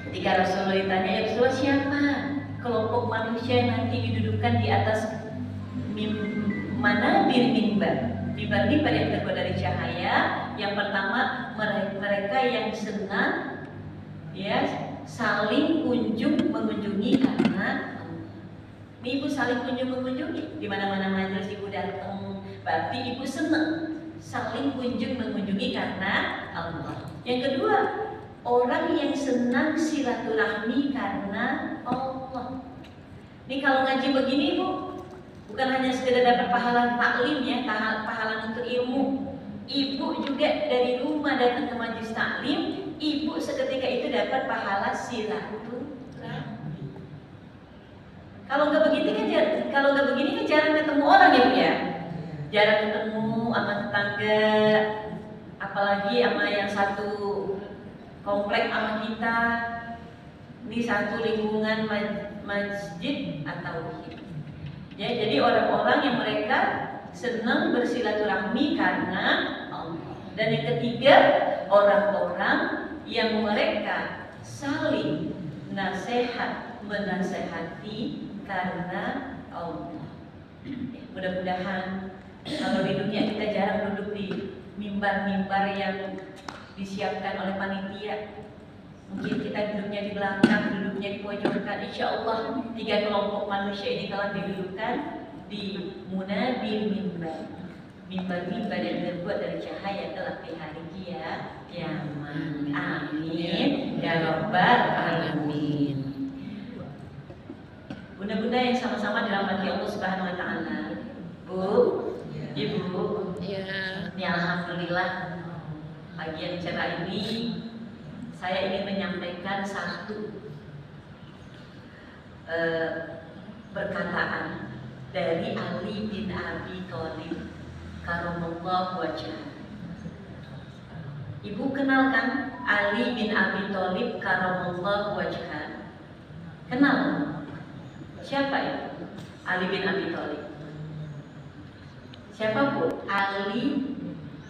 Ketika Rasulullah ditanya, ya Rasulullah, siapa kelompok manusia yang nanti didudukkan di atas manabir mimbar? Mimbar-mimbar yang terbuat dari cahaya. Yang pertama, mereka yang senang ya saling kunjung mengunjungi karena ibu saling kunjung mengunjungi. Di mana-mana majelis ibu datang, berarti ibu senang saling kunjung mengunjungi karena Allah. Yang kedua, orang yang senang silaturahmi karena Allah. Ini kalau ngaji begini Bu, bukan hanya sekedar dapat pahala taklim ya, pahala untuk ilmu. Ibu juga dari rumah datang ke majelis taklim, ibu seketika itu dapat pahala silaturahmi. Kalau nggak begini kan jarang ketemu orang ya Bu ya. Jarang ketemu sama tetangga, apalagi sama yang satu komplek sama kita. Ini satu lingkungan masjid atau ya, jadi orang-orang yang mereka senang bersilaturahmi karena Allah. Dan yang ketiga, orang-orang yang mereka saling menasehati karena Allah. Mudah-mudahan kalau di dunia kita jarang duduk di mimbar-mimbar yang disiapkan oleh panitia. Mungkin kita duduknya di belakang, duduknya di pojokan. Insya Allah 3 kelompok manusia ini telah didudukkan di munabir mimbar. Mimbar-mimbar yang terbuat dari cahaya kelak di hari kiamat. Amin ya rabbal alamin. Bunda-bunda yang sama-sama dirahmati Allah Subhanahu wa taala. Bu, Ibu. Ya. Ini alhamdulillah pagi yang cerah ini saya ingin menyampaikan satu perkataan dari Ali bin Abi Thalib karamallahu wajhah. Ibu kenal kan Ali bin Abi Thalib karamallahu wajhah? Kenal? Siapa itu? Ali bin Abi Thalib. Siapa Bu? Ali.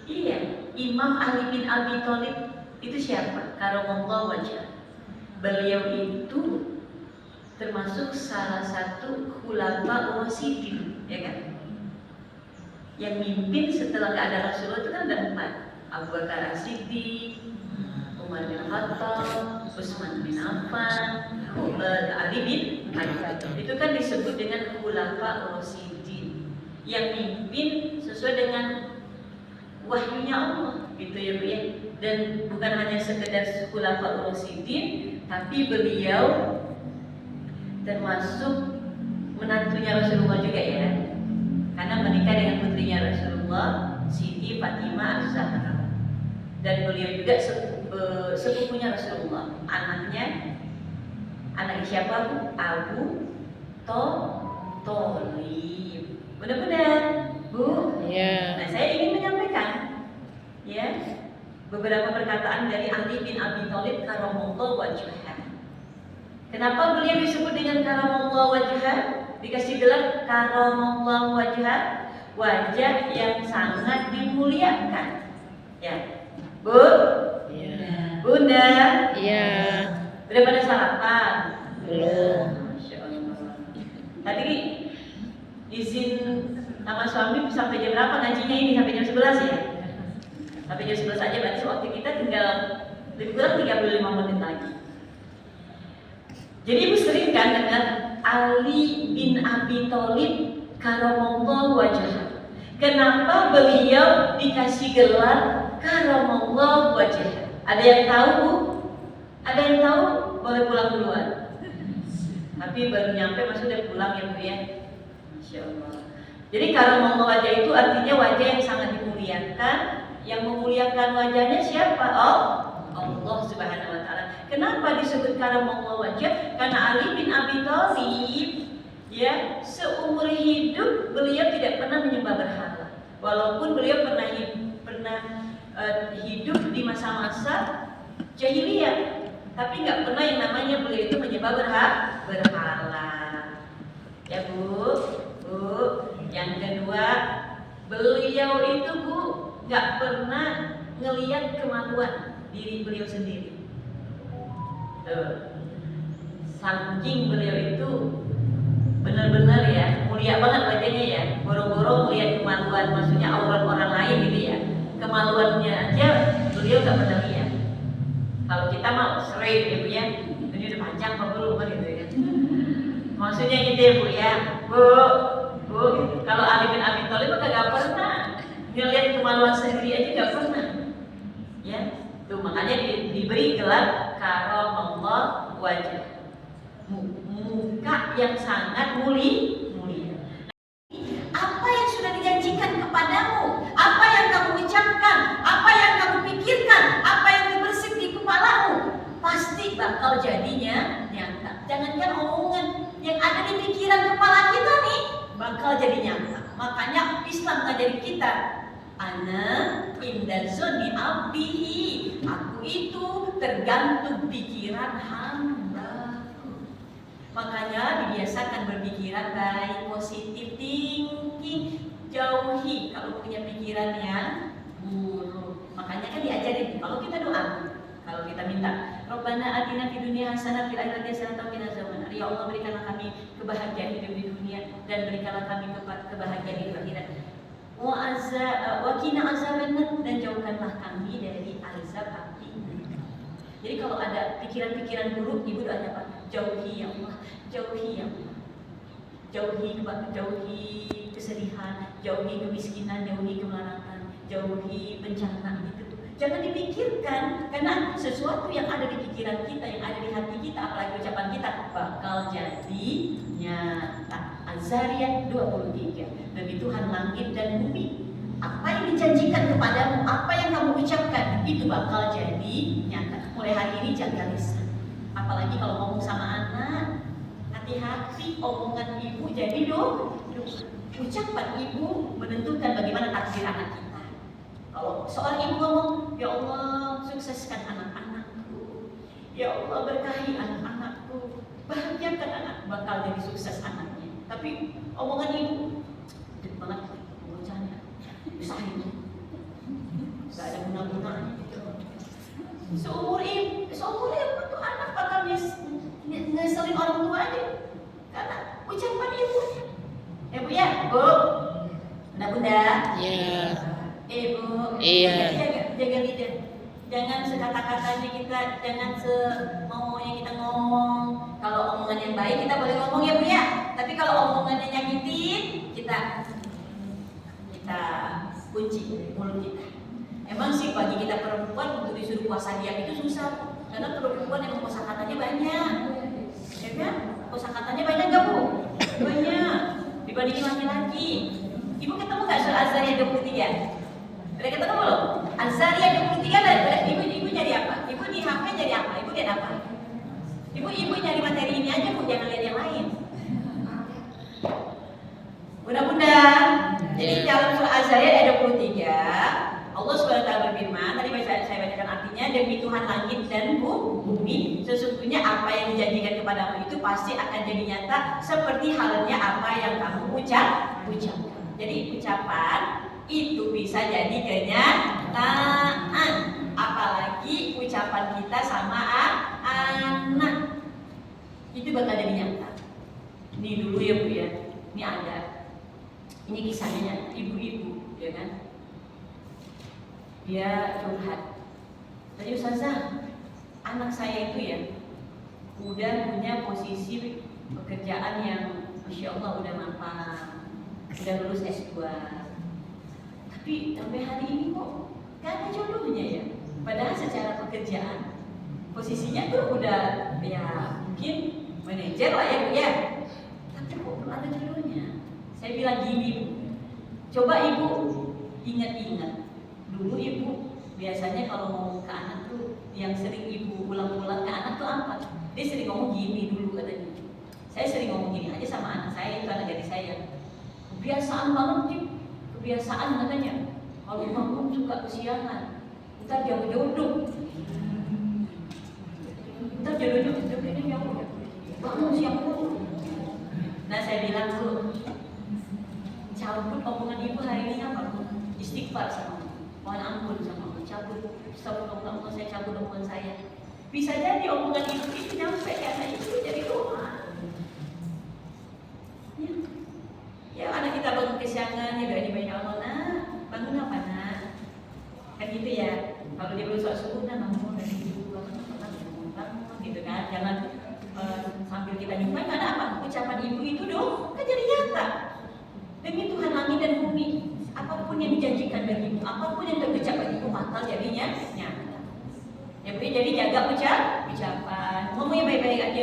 Iya, Imam Ali bin Abi Thalib itu siapa? Karamallahu wajhah. Beliau itu termasuk salah satu khulafa rasyidin, ya kan? Yang mimpin setelah nggak ada Rasulullah itu kan ada 4. Abu Bakar As-Siddiq, Umar bin Khattab, Utsman bin Affan, Ali bin Abi Thalib. Itu kan disebut dengan khulafa rasyidin yang mimpin sesuai dengan wahyunya Allah, gitu ya Bu ya. Dan bukan hanya sekedar khulafa rasyidin, tapi beliau termasuk menantunya Rasulullah juga ya, karena menikah dengan putrinya Rasulullah, Siti Fatimah Az-Zahra. Dan beliau juga sepupunya Rasulullah, anaknya siapa Bu? Abu Thalib. Benar-benar Bu. Ya. Nah, saya ingin menyampaikan ya beberapa perkataan dari Ali bin Abi Thalib karamallahu wajhah. Kenapa beliau disebut dengan karamallahu wajhah? Dikasih gelar karamallahu wajhah, wajah yang sangat dimuliakan. Ya, Bu. Ya. Bunda. Ya. Udah pada sarapan? Belum. Masya Allah. Tadi izin sama suami sampai jam berapa ngajinya ini? Sampai jam 11 ya? Sampai jam 11 aja, berarti waktu kita tinggal lebih kurang 35 menit lagi. Jadi Ibu sering kan dengar Ali bin Abi Thalib karamallahu wajhah. Kenapa beliau dikasih gelar karamallahu wajhah? Ada yang tahu Bu? Ada yang tahu? Boleh pulang duluan. Tapi baru nyampe Mas udah pulang ya Bu ya. Masya Allah. Jadi karamallahu wajhah itu artinya wajah yang sangat dimuliakan. Yang memuliakan wajahnya siapa? Allah Subhanahu wa taala. Kenapa disebut karamallahu wajhah? Karena Ali bin Abi Thalib ya, seumur hidup beliau tidak pernah menyembah berhala. Walaupun beliau pernah hidup di masa-masa jahiliyah, tapi nggak pernah yang namanya beliau itu menyembah berhala. Ya Bu. Yang kedua, beliau itu Bu nggak pernah ngelihat kemaluan diri beliau sendiri. Tuh. Saking beliau itu benar-benar ya mulia banget wajahnya ya, boro-boro melihat kemaluan, maksudnya aurat orang lain gitu ya, kemaluannya aja beliau gak pernah lihat. Kalau kita mah sering ya Bu ya, ini udah panjang apa belum kan gitu ya, maksudnya gitu ya Bu ya. Bu, kalau Ali bin Abi Thalib mah gak pernah ngelihat kemaluan sendiri aja, gak pernah ya. Tuh makanya diberi gelar karamullah wajah, muka yang sangat mulia. Apa yang sudah dijanjikan kepadamu, apa yang kamu ucapkan, apa yang kamu pikirkan, apa yang terbersih di kepalamu, pasti bakal jadinya nyata. Jangankan omongan yang ada di pikiran kepala kita nih, bakal jadi nyata. Makanya Islam ngajari kita, ana indazoni abdihi, aku itu tergantung pikiran hambaku. Makanya dibiasakan berpikiran baik, positif thinking, jauhi kalau punya pikiran yang buruk. Makanya kan diajarin kalau kita doa, kalau kita minta, Rabbana atina fid dunya hasanah fil akhirati hasanah wa qina azabannar. Ya Allah, berikanlah kami kebahagiaan hidup di dunia dan berikanlah kami kebahagiaan di akhirat. Wa qina azabannar, dan jauhkanlah kami dari azab api. Jadi kalau ada pikiran-pikiran buruk, ibu doanya apa? Jauhi ya Allah, jauhi ya Allah. Jauhi kesedihan, jauhi kemiskinan, jauhi kemarahan, jauhi bencana gitu. Jangan dipikirkan, karena sesuatu yang ada di pikiran kita, yang ada di hati kita, apalagi ucapan kita, bakal jadi nyata. Az-Zariyat 23. Demi Tuhan langit dan bumi, apa yang dijanjikan kepadamu, apa yang kamu ucapkan, itu bakal jadi nyata. Mulai hari ini jaga lisan, apalagi kalau ngomong sama anak, hati-hati omongan ibu jadi dosa. Ucapan ibu menentukan bagaimana takdir anak kita. Kalau seorang ibu ngomong, ya Allah sukseskan anak-anakku, ya Allah berkahi anak-anakku, bahagiakan anak, bakal jadi sukses anaknya. Tapi omongan ibu gede banget, bocahnya usahain, gak ada guna-gunanya gitu. Seumur ibu tuh anak bakal ngeselin orang tua aja karena ucapan ibunya. Bu ya, Bu, bunda-bunda. Iya. Bu, Iya. jaga lidah. Jangan sekata-katanya kita, jangan semaunya kita ngomong. Kalau omongan yang baik kita boleh ngomong ya Bu ya. Tapi kalau omongannya nyakitin, kita kunci mulut kita. Emang sih bagi kita perempuan untuk disuruh puasa diam itu susah, karena perempuan emang kosakatanya banyak, ya kan? Kosakatanya banyak gak Bu? Banyak dibandingin laki-laki. Ibu ketemu gak surah Az-Zariyat 23? Udah ketemu belum? Az-Zariyat 23 ibu nyari apa? Ibu di HP nyari apa? Ibu lihat apa? Ibu nyari materi ini aja Bu, jangan lihat yang lain. Bunda-bunda, jadi dalam surah Az-Zariyat ayat 23 Allah SWT berfirman, tadi saya bacakan artinya, demi Tuhan langit dan bumi, sesungguhnya apa yang dijanjikan kepadamu itu pasti akan jadi nyata seperti halnya apa yang kamu ucapkan. Jadi ucapan itu bisa jadi kenyataan, apalagi ucapan kita sama anak itu bakal jadi nyata. Ini dulu ya Bu ya, ini ada, ini kisahnya ibu-ibu ya kan. Dia curhat, tadi Ustazah, anak saya itu ya udah punya posisi pekerjaan yang Masya Allah udah mapan, udah lulus S2, tapi sampai hari ini kok gak ada jodohnya ya. Padahal secara pekerjaan posisinya tuh udah ya mungkin manajer lah ya Bu ya, tapi kok belum ada jodohnya. Saya bilang gini Bu, coba Ibu ingat-ingat dulu Ibu biasanya kalau ngomong ke anak tuh yang sering Ibu ulang-ulang ke anak tuh apa? Dia sering ngomong gini dulu katanya. Saya sering ngomong gini aja sama anak saya, itu anak dari saya. Kebiasaan banget sih, kebiasaan katanya. Kalau bangun suka kesiangan, ntar jodoh. Ntar jodohnya jauh ya. Bangun siang dulu. Nah saya bilang dulu, cabut omongan Ibu hari ini apa Bu? Istighfar sama, mohon ampun sama Allah, cabut. Astagfirullah, saya cabut omongan saya. Bisa jadi omongan ibu itu nyampe karena itu jadi doa. Ya, ya anak kita bangun kesiangan, ya doa dibaca Allah, nak bangun apa nak? Kan gitu ya. Kalau dia belum sholat subuh, nah bangun dari tidur, bangun gitu kan. Jangan sambil kita nyumpain, karena apa? Ucapan ibu itu dong, kan jadi nyata. Demi Tuhan langit dan bumi, apapun yang dijanjikan bagimu, apapun yang terucap bagimu, bakal jadinya nyata. Ya, jadi jaga ucapan, ngomongnya baik-baik aja.